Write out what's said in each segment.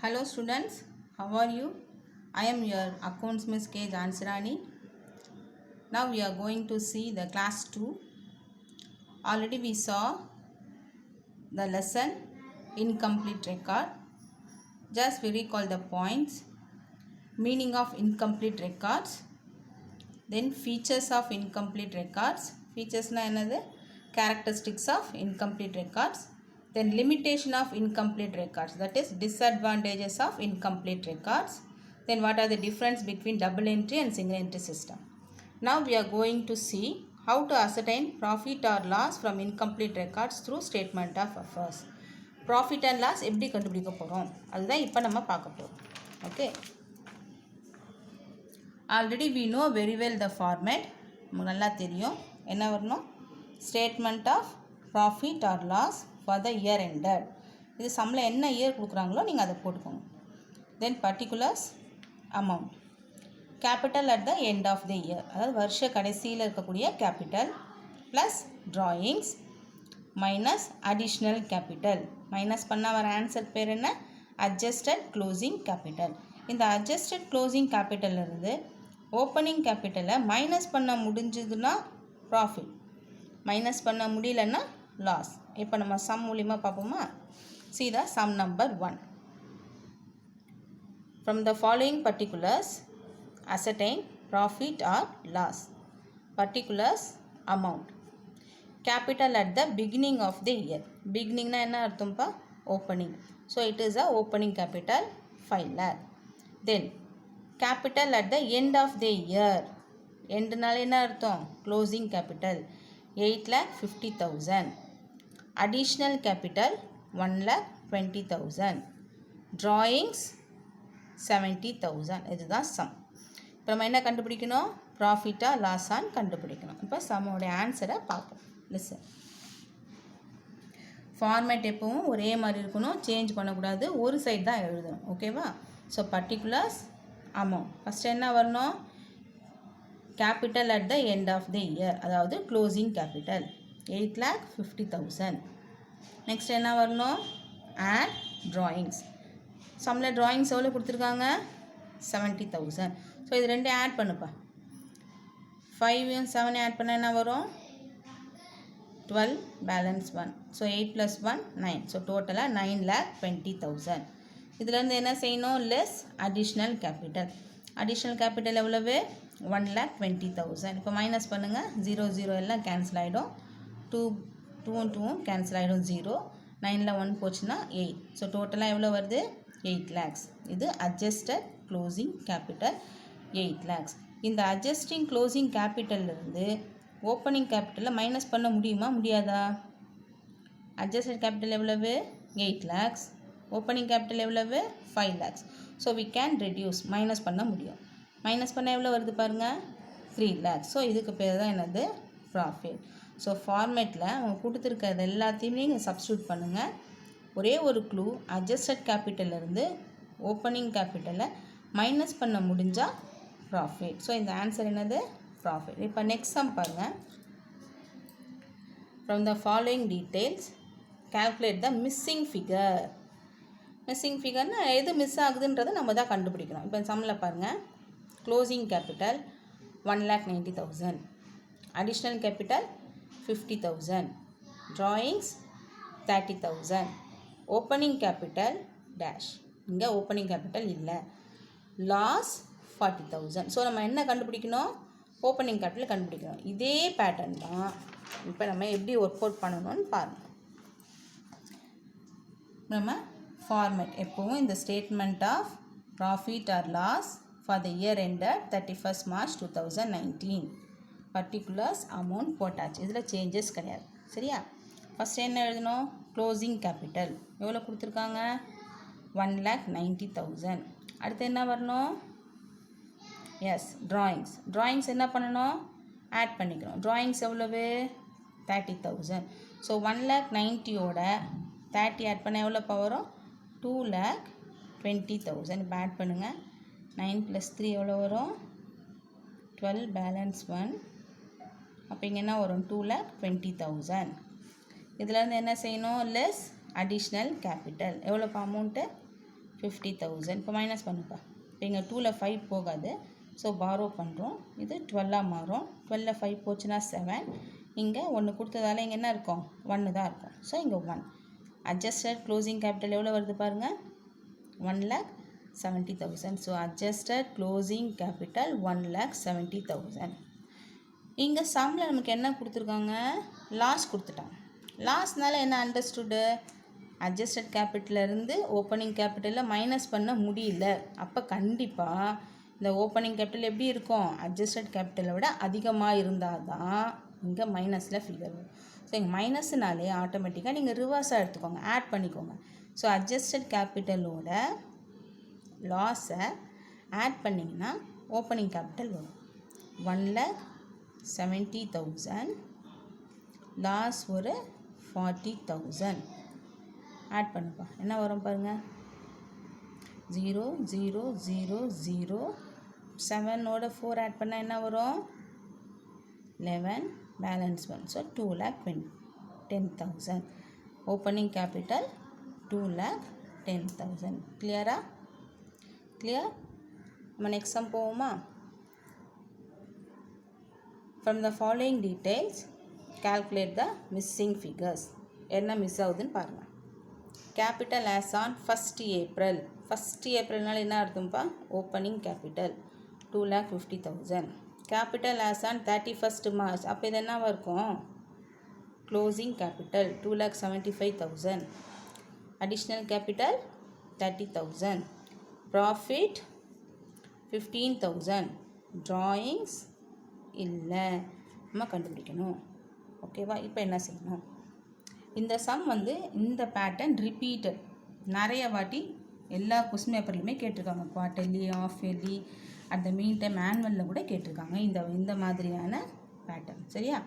Hello students, how are you? I am your accounts Miss K. Jansirani. Now we are going to see the class 2. Already we saw the lesson incomplete record. Just we recall the points, meaning of incomplete records, then features of incomplete records. Features na another characteristics of incomplete records. Then limitation of incomplete records, that is disadvantages of incomplete records. Then what are the difference between double entry and single entry system. Now we are going to see how to ascertain profit or loss from incomplete records through statement of affairs. Profit and loss எப்படி கண்டுபிடிக்க போகிறோம் அதுதான் இப்போ நம்ம பார்க்க போகிறோம். Okay, already we know very well the format. நல்லா தெரியும் என்ன வரணும், statement of profit or loss for the year ended. இது சம்மில் என்ன இயர் கொடுக்குறாங்களோ நீங்கள் அதை போட்டுக்கோங்க. Then particulars amount, capital at the end of the year, அதாவது வருஷ கடைசியில் இருக்கக்கூடிய capital plus drawings minus additional capital. Minus பண்ணால் வர ஆன்சர் பேர் என்ன, அட்ஜஸ்டட் க்ளோசிங் கேபிட்டல். இந்த அட்ஜஸ்டட் க்ளோசிங் கேபிட்டல்லிருந்து ஓப்பனிங் கேபிட்டலை மைனஸ் பண்ண முடிஞ்சதுன்னா ப்ராஃபிட், மைனஸ் பண்ண முடியலன்னா லாஸ். இப்போ நம்ம சம் மூலியமாக பார்ப்போமா. see the sum number 1. From the following particulars ascertain profit or loss. Particulars amount, capital at the beginning of the year. beginning na enna artham pa, opening, so it is a opening capital 5 lakh. Then capital at the end of the year, end nal enna artham, closing capital 8,50,000. additional capital 1,20,000. drawings 70,000. இதுதான் some. இப்போ நம்ம என்ன கண்டுபிடிக்கணும், ப்ராஃபிட்டா லாஸான்னு கண்டுபிடிக்கணும். இப்போ சம்மோடைய ஆன்சரை பார்ப்போம். Listen, format எப்பவும் ஒரே மாதிரி இருக்கணும், சேஞ்ச் பண்ணக்கூடாது, ஒரு சைடு தான் எழுதணும். ஓகேவா. ஸோ பர்டிகுலர்ஸ் அமௌண்ட், ஃபஸ்ட்டு என்ன வரணும், capital at the end of the year, அதாவது க்ளோசிங் கேபிட்டல் 8,50,000. நெக்ஸ்ட் என்ன வரணும், ஆட் ட்ராயிங்ஸ். சம்மில் ட்ராயிங்ஸ் எவ்வளோ கொடுத்துருக்காங்க, 70,000. ஸோ இது ரெண்டு ஆட் பண்ணுப்பா, 5 7 ஆட் பண்ணால் என்ன வரும், 12 பேலன்ஸ் 1. ஸோ 8 + 1 9. ஸோ டோட்டலாக 9,20,000. இதுலேருந்து என்ன செய்யணும், less additional capital. Additional capital எவ்வளவு, 1,20,000. இப்போ மைனஸ் பண்ணுங்கள், 0 0 எல்லாம் கேன்சல் ஆகிடும், 2 2 கேன்சல் ஆகிடும், 0 9ல் 1 போச்சுன்னா 8. ஸோ டோட்டலாக எவ்வளோ வருது, 8 lakhs. இது அட்ஜஸ்டட் க்ளோசிங் கேபிட்டல் 8 lakhs. இந்த அட்ஜஸ்டிங் க்ளோசிங் கேபிட்டல்லிருந்து ஓப்பனிங் கேபிட்டலில் மைனஸ் பண்ண முடியுமா முடியாதா. அட்ஜஸ்டட் கேபிட்டல் எவ்வளவு, 8 lakhs. ஓப்பனிங் கேபிட்டல் எவ்வளவு, 5 lakhs. So we can reduce, minus பண்ண முடியும். மைனஸ் பண்ண எவ்வளோ வருது பாருங்கள், 3 lakhs. ஸோ இதுக்கு பேர் தான் என்னது, ப்ராஃபிட். ஸோ ஃபார்மேட்டில் அவங்க கொடுத்துருக்கிறது எல்லாத்தையுமே நீங்கள் சப்ஸ்டியூட் பண்ணுங்கள். ஒரே ஒரு க்ளூ, அட்ஜஸ்டட் கேபிட்டல்லேருந்து ஓப்பனிங் கேபிட்டலை மைனஸ் பண்ண முடிஞ்சால் ப்ராஃபிட். ஸோ இந்த ஆன்சர் என்னது, ப்ராஃபிட். இப்போ நெக்ஸ்ட் சம் பாருங்கள். From the following details calculate the missing figure. Missing ஃபிகர்னால் எது மிஸ் ஆகுதுன்றதை நம்ம தான் கண்டுபிடிக்கணும். இப்போ சம்மில் பாருங்கள், closing capital 1,90,000, additional capital 50,000, drawings 30,000, opening capital dash, இங்கே ஓப்பனிங் கேபிட்டல் இல்லை, லாஸ் 40,000. ஸோ நம்ம என்ன கண்டுபிடிக்கணும், ஓப்பனிங் கேபிட்டல் கண்டுபிடிக்கணும். இதே பேட்டர்ன் தான் இப்போ நம்ம எப்படி ஒர்க் அவுட் பண்ணணும்னு பாருங்கள். நம்ம ஃபார்மேட் எப்போவும் இந்த statement of profit or loss for the year ended 31st March 2019. Particulars amount போட்டாச்சு, இதில் சேஞ்சஸ் கிடையாது. சரியா. ஃபஸ்ட் என்ன எழுதணும், க்ளோசிங் கேபிட்டல் எவ்வளோ கொடுத்துருக்காங்க, 1,90,000. அடுத்து என்ன வரணும், எஸ் ட்ராயிங்ஸ். ட்ராயிங்ஸ் என்ன பண்ணணும், ஆட் பண்ணிக்கணும். ட்ராயிங்ஸ் எவ்வளவு, 30,000. ஸோ 1,90,000ஓட 30 ஆட் பண்ண எவ்வளோ வரும், 2,20,000. இப்போ ஆட் பண்ணுங்கள், 9 + 3 எவ்வளோ வரும், 12 பேலன்ஸ் 1. அப்போ இங்கே என்ன வரும், 2,20,000. இதிலேருந்து என்ன செய்யணும், லெஸ் அடிஷ்னல் கேபிட்டல் எவ்வளோ அமௌண்ட்டு, 50,000. இப்போ மைனஸ் பண்ணுப்பா. இப்போ இங்கே 2ல் 5 போகாது. ஸோ பாரோ பண்ணுறோம். இது 12ஆக மாறும். 12ல் 5 போச்சுன்னா 7. இங்கே 1 கொடுத்ததால இங்கே என்ன இருக்கும்? 1 தான் இருக்கும். ஸோ இங்கே 1. அட்ஜஸ்டட் க்ளோசிங் கேபிட்டல் எவ்வளோ வருது பாருங்கள், 1,70,000. So adjusted closing capital 1,70,000. இங்கே சம்மில் நமக்கு என்ன கொடுத்துருக்காங்க? லாஸ் கொடுத்துட்டாங்க. லாஸ்னால என்ன அண்டர்ஸ்டுடு? அட்ஜஸ்டட் கேபிட்டலேருந்து ஓப்பனிங் கேபிட்டலில் மைனஸ் பண்ண முடியல. அப்போ கண்டிப்பாக இந்த ஓப்பனிங் கேபிட்டல் எப்படி இருக்கும்? அட்ஜஸ்டட் கேபிட்டலை விட அதிகமாக இருந்தால் தான் இங்கே மைனஸில் ஃபிகர் வரும். ஸோ இங்கே மைனஸ்னாலே ஆட்டோமேட்டிக்காக நீங்கள் ரிவர்ஸாக எடுத்துக்கோங்க, ஆட் பண்ணிக்கோங்க. ஸோ அட்ஜஸ்டட் கேபிட்டலோட லாஸை ஆட் பண்ணிங்கன்னா ஓப்பனிங் கேபிட்டல் வரும். 1,70,000. லாஸ் ஒரு 40,000. ஆட் பண்ணுப்பா, என்ன வரும் பாருங்கள், 0 0 0 0. 7ஓட 4 ஆட் பண்ணால் என்ன வரும்? 11. பேலன்ஸ் 1. ஸோ 2,10,000. Opening capital 2,10,000. கிளியரா? கிளியர்? நம்ம நெக்ஸ்ட் சம் போவோமா? From the following details calculate the missing figures. என்ன மிஸ் ஆகுதுன்னு பாருங்கள். Capital as on 1st April. 1st Aprilனால என்ன அர்த்தம்ப்பா? Opening capital 2,50,000. Capital as on 31st March. அப்போ இது என்னவாக இருக்கும்? Closing capital 2,75,000. Additional capital 30,000. Profit 15,000. Drawings இல்லை, நம்ம கண்டுபிடிக்கணும். ஓகேவா? இப்போ என்ன செய்யணும்? இந்த சம் வந்து இந்த பேட்டர்ன் ரிப்பீட்டட் நிறைய வாட்டி எல்லா கொஸ்டின் பேப்பர்லையுமே கேட்டிருக்காங்க. Quarterly, half yearly, at the mean time ஆனுவலில் கூட கேட்டிருக்காங்க இந்த மாதிரியான பேட்டர்ன். சரியா?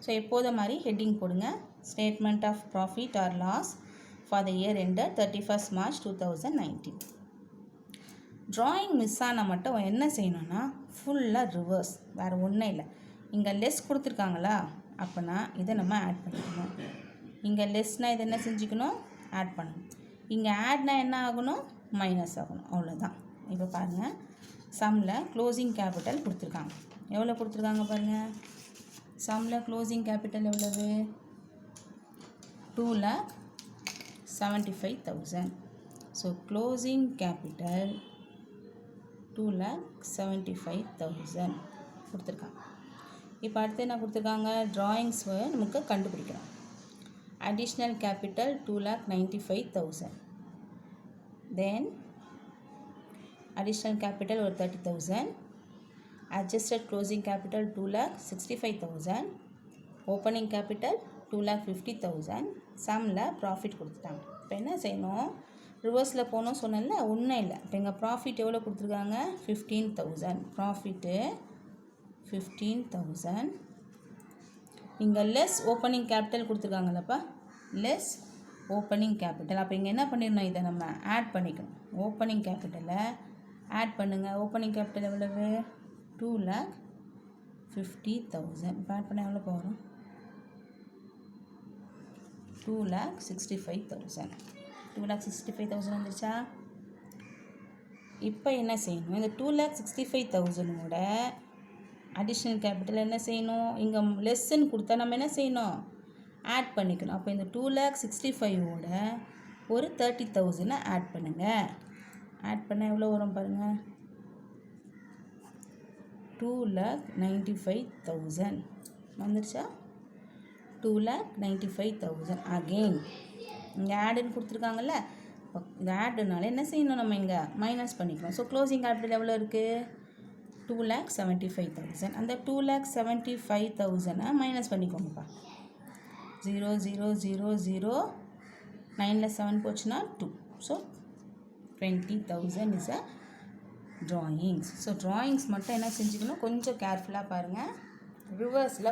ஸோ எப்போது மாதிரி ஹெட்டிங் போடுங்க. Statement of profit or loss for the year ended 31st March 2019. Drawing miss ஆனால் மட்டும் என்ன செய்யணும்னா ஃபுல்லாக ரிவர்ஸ், வேறு ஒன்றும் இல்லை. இங்கே லெஸ் கொடுத்துருக்காங்களா, அப்போனா இதை நம்ம ஆட் பண்ணிக்கணும். இங்கே லெஸ்னால் இதை என்ன செஞ்சுக்கணும்? ஆட் பண்ணணும். இங்கே ஆட்னா என்ன ஆகணும்? மைனஸ் ஆகணும். அவ்வளோதான். இப்போ பாருங்கள், சம்மில் க்ளோசிங் கேபிட்டல் கொடுத்துருக்காங்க. எவ்வளோ கொடுத்துருக்காங்க பாருங்கள். சம்மில் க்ளோசிங் கேபிட்டல் எவ்வளவு? 2,75,000. ஸோ க்ளோசிங் கேபிட்டல் 2,75,000 கொடுத்துருக்காங்க. இப்போ அடுத்து என்ன கொடுத்துருக்காங்க? ட்ராயிங்ஸ் நமக்கு கண்டுபிடிக்கணும். Additional capital 2,95,000. Then additional capital ஒரு 30,000. Adjusted closing capital 2,65,000. Opening capital 2,50,000. சம்மில் ப்ராஃபிட் கொடுத்துட்டாங்க. இப்போ என்ன செய்யணும்? ரிவர்ஸில் போகணும் சொன்னல, ஒன்றும் இல்லை. இப்போ எங்கள் ப்ராஃபிட் எவ்வளோ கொடுத்துருக்காங்க? 15,000. ப்ராஃபிட்டு 15,000. இங்கே லெஸ் ஓப்பனிங் கேபிட்டல் கொடுத்துருக்காங்களப்பா, லெஸ் ஓப்பனிங் கேபிட்டல். அப்போ இங்கே என்ன பண்ணிடணும்? இதை நம்ம ஆட் பண்ணிக்கணும். ஓப்பனிங் கேபிட்டலை ஆட் பண்ணுங்கள். ஓப்பனிங் கேபிட்டல் எவ்வளவு? 2,50,000. இப்போ ஆட் பண்ண எவ்வளோ வரும்? 2,65,000. 2,65,000 வந்துருச்சா? இப்போ என்ன செய்யணும்? இந்த 2,65,000ஓட அடிஷ்னல் கேபிட்டல் என்ன செய்யணும்? இங்கே லெஸ்ஸுன்னு கொடுத்தா நம்ம என்ன செய்யணும்? ஆட் பண்ணிக்கணும். அப்போ இந்த 2,65,000ஓட ஒரு 30,000 ஆட் பண்ணுங்கள். ஆட் பண்ண எவ்வளோ வரும் பாருங்கள்? 2,95,000 வந்துருச்சா? 2,95,000. அகெயின் இங்கே ஆடுன்னு கொடுத்துருக்காங்கல்ல, இந்த ஆடுனால என்ன செய்யணும்? நம்ம இங்கே மைனஸ் பண்ணிக்கணும். ஸோ க்ளோசிங் கேபிட்டல் எவ்வளோ இருக்குது? 2,75,000. அந்த 2,75,000 மைனஸ் பண்ணிக்கோங்கப்பா. 0 0 0 0. 9ல் 7 போச்சுன்னா 2. So 20,000 is a drawings. So drawings மட்டும் என்ன செஞ்சுக்கணும்? கொஞ்சம் கேர்ஃபுல்லாக பாருங்கள். ரிவர்ஸில்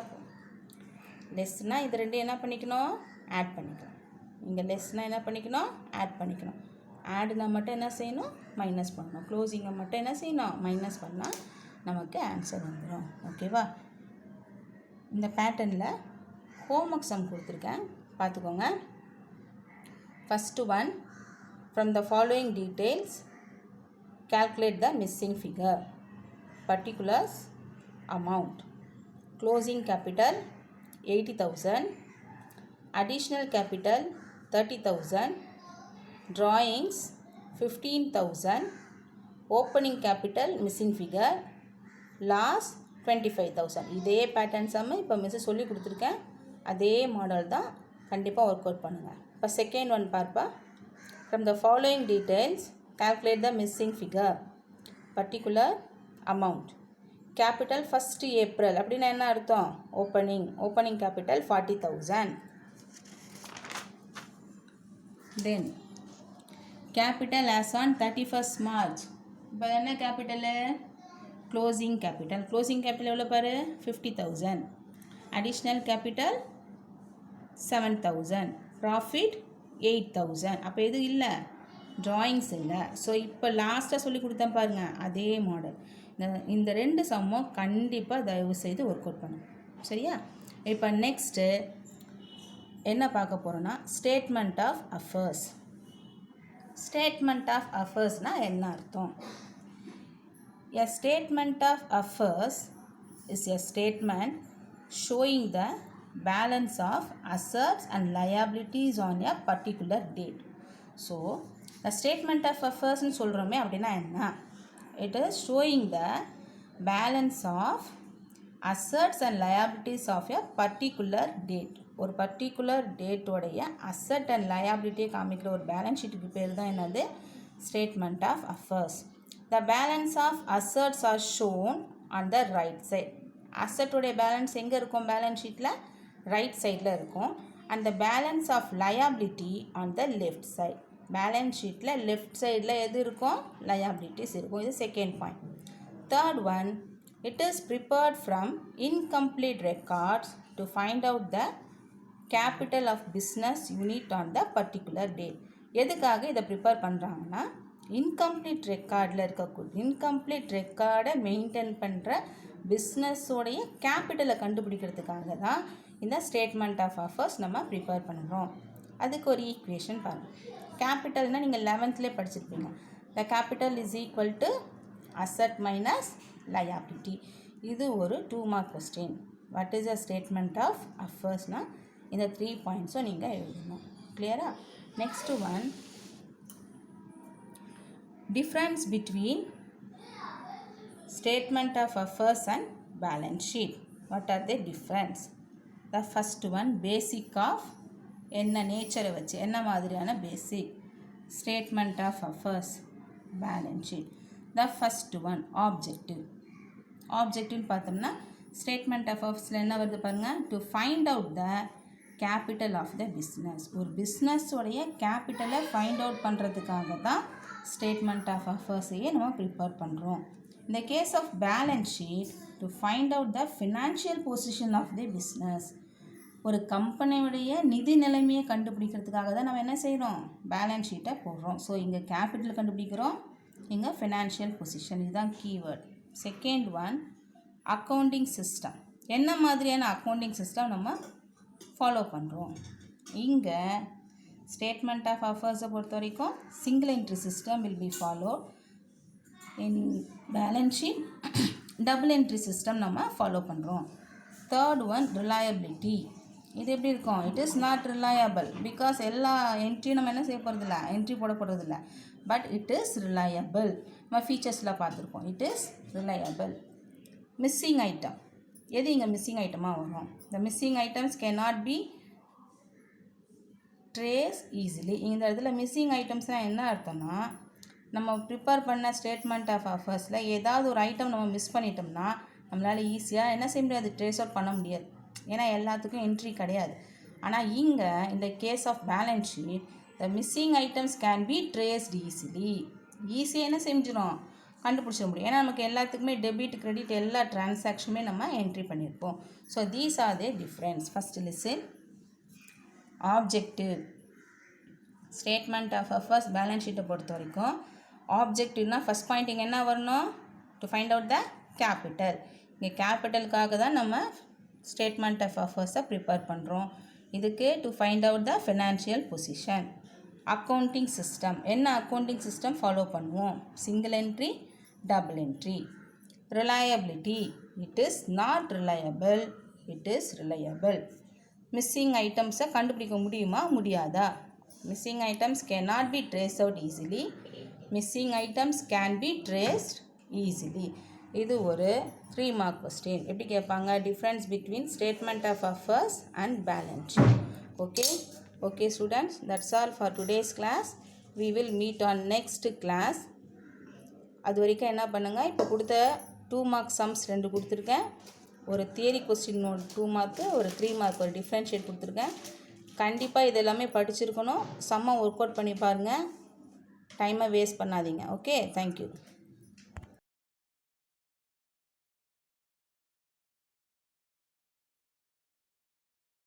லெஸ்னால் இது ரெண்டு என்ன பண்ணிக்கணும்? ஆட் பண்ணிக்கணும். இங்கே லெஸ்னால் என்ன பண்ணிக்கணும்? ஆட் பண்ணிக்கணும். ஆடுனா மட்டும் என்ன செய்யணும்? மைனஸ் பண்ணணும். க்ளோசிங்கை மட்டும் என்ன செய்யணும்? மைனஸ் பண்ணால் நமக்கு ஆன்சர் வந்துடும். ஓகேவா? இந்த பேட்டர்னில் ஹோம்ஒர்க் சம் கொடுத்துருக்கேன், பார்த்துக்கோங்க. First one, From the following details, calculate the missing figure. Particulars, amount. Closing capital 80,000, additional capital 30,000, drawings 15,000, opening capital missing figure, loss 25,000. இதே பேட்டர்ன் சம்ம இப்போ மிஸ் சொல்லி கொடுத்துருக்கேன், அதே மாடல் தான் கண்டிப்பாக ஒர்க் அவுட் பண்ணுங்கள். இப்போ செகண்ட் ஒன் பார்ப்பா. From the following details, calculate the missing figure. Particular, amount. Capital 1st April அப்படின்னா என்ன அர்த்தம்? Opening capital 40,000. Then capital as on 31st March. இப்போ என்ன கேபிட்டலு? க்ளோசிங் கேபிட்டல் எவ்வளோ பாரு? 50,000. Additional capital 7,000. ப்ராஃபிட் 8,000. அப்போ எது இல்லை? ட்ராயிங்ஸ் இல்லை. ஸோ இப்போ லாஸ்ட்டாக சொல்லி கொடுத்தேன் பாருங்கள், அதே மாடல். இந்த ரெண்டு சம்மும் கண்டிப்பாக தயவு செய்து ஒர்க் அவுட் பண்ணும். சரியா? இப்போ நெக்ஸ்ட்டு என்ன பார்க்க போகிறோன்னா statement of affairs. Statement of அஃபேர்ஸ்னால் என்ன அர்த்தம்? A statement of affairs is a statement showing the balance of assets and liabilities on a particular date. So, the statement of affairs னு சொல்கிறோமே அப்படின்னா என்ன? It is showing the balance of assets and liabilities of a particular date. ஒரு particular டேட்டோடைய asset and லயபிலிட்டியை காமிக்கிற ஒரு balance ஷீட்டுக்கு பேர் தான் என்னது? Statement of affairs. The balance of assets are shown on the right side. அசட்டோடைய பேலன்ஸ் எங்கே இருக்கும்? பேலன்ஸ் ஷீட்டில் ரைட் சைடில் இருக்கும். And the balance of liability on the left side. Balance ஷீட்டில் லெஃப்ட் சைடில் எது இருக்கும்? லயபிலிட்டிஸ் இருக்கும். இது second point. Third one, it is prepared from incomplete records to find out the capital of business unit on the particular date. எதுக்காக இதை prepare பண்ணுறாங்கன்னா, incomplete ரெக்கார்டை மெயின்டைன் பண்ணுற பிஸ்னஸோடைய கேபிட்டலை கண்டுபிடிக்கிறதுக்காக தான் இந்த ஸ்டேட்மெண்ட் ஆஃப் அஃபேர்ஸ் நம்ம ப்ரிப்பேர் பண்ணுறோம். அதுக்கு ஒரு ஈக்குவேஷன் பாருங்கள். கேபிட்டல்னால் நீங்கள் 11th படிச்சிருப்பீங்க. The capital is equal to asset minus liability. இது ஒரு 2 mark question. What is a statement of அஃபேர்ஸ்னால் இந்த 3 பாயிண்ட்ஸும் நீங்கள் எழுதணும். கிளியரா? Next one, difference between statement of affairs and balance sheet. What are the difference? The first one, basic of என்ன நேச்சரை வச்சு என்ன மாதிரியான basic statement of affairs, balance sheet. The first one, ஆப்ஜெக்டிவ்னு பார்த்தோம்னா ஸ்டேட்மெண்ட் ஆஃப் அஃபேர்ஸில் என்ன வருது பாருங்கள்? To find out the capital of the business. ஒரு பிஸ்னஸோடைய கேபிட்டலை ஃபைண்ட் அவுட் பண்ணுறதுக்காக தான் ஸ்டேட்மெண்ட் ஆஃப் அஃபேர்ஸையே நம்ம ப்ரிப்பேர் பண்ணுறோம். இந்த case of balance sheet, to find out the financial position of the business. ஒரு கம்பெனியுடைய நிதி நிலைமையை கண்டுபிடிக்கிறதுக்காக தான் நம்ம என்ன செய்கிறோம்? பேலன்ஸ் ஷீட்டை போடுறோம். ஸோ இங்கே கேபிட்டல் கண்டுபிடிக்கிறோம், இங்கே ஃபினான்ஷியல் பொசிஷன். இதுதான் keyword. Second one, accounting system. என்ன மாதிரியான அக்கௌண்டிங் சிஸ்டம் நம்ம ஃபாலோ பண்ணுறோம்? இங்கே ஸ்டேட்மெண்ட் ஆஃப் அஃபேர்ஸை பொறுத்த வரைக்கும் single entry system will be follow. In balance sheet double entry system நம்ம ஃபாலோ பண்ணுறோம். Third one, reliability. இது எப்படி இருக்கும்? It is not reliable because எல்லா என்ட்ரியும் நம்ம என்ன செய்ய போகிறதில்ல, என்ட்ரி போட போகிறதில்ல. But it is reliable. நம்ம ஃபீச்சர்ஸில் பார்த்துருக்கோம். It is reliable. Missing item, எது இங்கே மிஸ்ஸிங் ஐட்டமாக வரும்? த missing items can not be trace easily. இந்த இடத்துல மிஸ்ஸிங் ஐட்டம்ஸ்னால் என்ன அர்த்தம்னா, நம்ம ப்ரிப்பேர் பண்ண ஸ்டேட்மெண்ட் ஆஃப் அஃபேர்ஸில் ஏதாவது ஒரு ஐட்டம் நம்ம மிஸ் பண்ணிட்டோம்னா நம்மளால் ஈஸியாக என்ன செய்ய முடியாது? ட்ரேஸ் அவுட் பண்ண முடியாது. ஏன்னா எல்லாத்துக்கும் என்ட்ரி கிடையாது. ஆனால் இங்கே இந்த case of balance sheet, the missing items can be traced easily. ஈஸியாக என்ன செஞ்சிடும்? கண்டுபிடிச்ச முடியும். ஏன்னா நமக்கு எல்லாத்துக்குமே டெபிட் கிரெடிட் எல்லா டிரான்சாக்ஷனுமே நம்ம என்ட்ரி பண்ணியிருப்போம். So these are the difference. First listen. Objective statement of affairs balance ஷீட்டை பொறுத்த வரைக்கும் ஆப்ஜெக்டிவ்னா ஃபஸ்ட் பாயிண்ட் இங்கே என்ன வரணும்? To find out the capital. இங்கே கேபிட்டலுக்காக தான் நம்ம ஸ்டேட்மெண்ட் ஆஃப் அஃபேர்ஸை ப்ரிப்பேர் பண்ணுறோம். இதுக்கு to find out the financial position. Accounting system. என்ன அக்கௌண்டிங் சிஸ்டம் ஃபாலோ பண்ணுவோம்? Single entry, double entry. Reliability, it is not reliable, it is reliable. Missing ஐட்டம்ஸை கண்டுபிடிக்க முடியுமா முடியாதா? Missing items cannot be traced out easily. Missing items can be traced easily. இது ஒரு 3 mark question. எப்படி கேட்பாங்க? Difference between statement of affairs and balance sheet. Okay students, that's all for today's class. We will meet on next class. அது வரைக்கும் என்ன பண்ணுங்கள், இப்போ கொடுத்த 2 மார்க் சம்ஸ் 2 கொடுத்துருக்கேன். ஒரு தியரி கொஸ்டின் 2 மார்க்கு, ஒரு 3 மார்க் ஒரு டிஃப்ரென்ஷியேட் கொடுத்துருக்கேன். கண்டிப்பாக இது எல்லாமே படிச்சிருக்கணும். சம்மை ஒர்க் அவுட் பண்ணி பாருங்கள். டைமை வேஸ்ட் பண்ணாதீங்க. Okay, thank you.